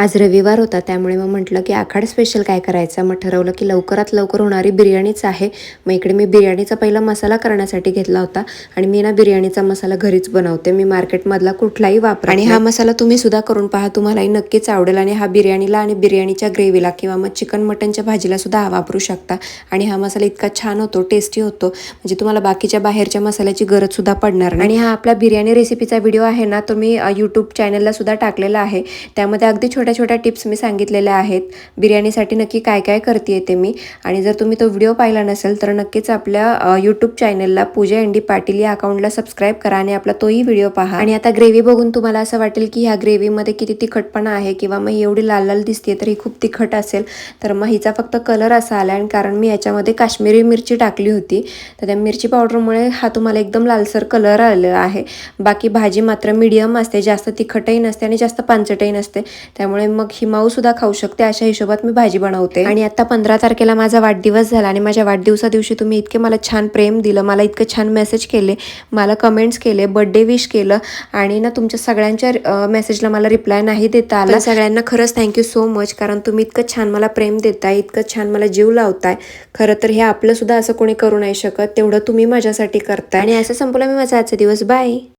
आज रविवार होता त्यामुळे मग म्हटलं की आखाड स्पेशल काय करायचं. मग ठरवलं की लवकरात लवकर होणारी बिर्याणीच आहे. मग इकडे मी बिर्याणीचा पहिला मसाला करण्यासाठी घेतला होता आणि मी ना बिर्याणीचा मसाला घरीच बनवते. मी मार्केटमधला कुठलाही वापर आणि हा मसाला तुम्ही सुद्धा करून पहा, तुम्हालाही नक्कीच आवडेल. आणि हा बिर्याणीला आणि बिर्याणीच्या ग्रेव्हीला किंवा मग चिकन मटनच्या भाजीला सुद्धा हा वापरू शकता. आणि हा मसाला इतका छान होतो, टेस्टी होतो, म्हणजे तुम्हाला बाकीच्या बाहेरच्या मसाल्याची गरज सुद्धा पडणार नाही. आणि हा आपला बिर्याणी रेसिपीचा व्हिडिओ आहे ना, तो मी यूट्यूब चॅनलला सुद्धा टाकलेला आहे. त्यामध्ये अगदी छोट्या छोट्या टिप्स मी सांगितलेल्या आहेत. बिर्याणीसाठी नक्की काय काय करते ते मी. आणि जर तुम्ही तो व्हिडिओ पाहिला नसेल तर नक्कीच आपल्या यूट्यूब चॅनलला पूजा एन डी पाटील या अकाउंटला सबस्क्राईब करा आणि आपला तोही व्हिडिओ पहा. आणि आता ग्रेव्ही बघून तुम्हाला असं वाटेल की ह्या ग्रेव्हीमध्ये किती तिखटपणा आहे किंवा मग एवढी लाल लाल दिसते तर ही खूप तिखट असेल. तर मग हिचा फक्त कलर असा आला आणि कारण मी याच्यामध्ये काश्मीरी मिरची टाकली होती, तर त्या मिरची पावडरमुळे हा तुम्हाला एकदम लालसर कलर आलेला आहे. बाकी भाजी मात्र मीडियम असते, जास्त तिखटही नसते आणि जास्त पांचटही नसते. त्यामुळे मग ही माऊ सुद्धा खाऊ शकते अशा हिशोबात मी भाजी बनवते. आणि आता 15 तारखेला माझा वाढदिवस झाला आणि माझ्या वाढदिवसा दिवशी तुम्ही इतके मला छान प्रेम दिलं, मला इतके छान मेसेज केले, मला कमेंट्स केले, बर्थडे विश केलं आणि ना तुमच्या सगळ्यांच्या मेसेजला मला रिप्लाय नाही देता आला. सगळ्यांना खरंच थँक्यू सो मच, कारण तुम्ही इतकं छान मला प्रेम देताय, इतकं छान मला जीव लावताय. खरं तर हे आपलं सुद्धा असं कोणी करू नाही शकत तेवढं तुम्ही माझ्यासाठी करताय. आणि असं संपलं मी माझा आजचा दिवस. बाय.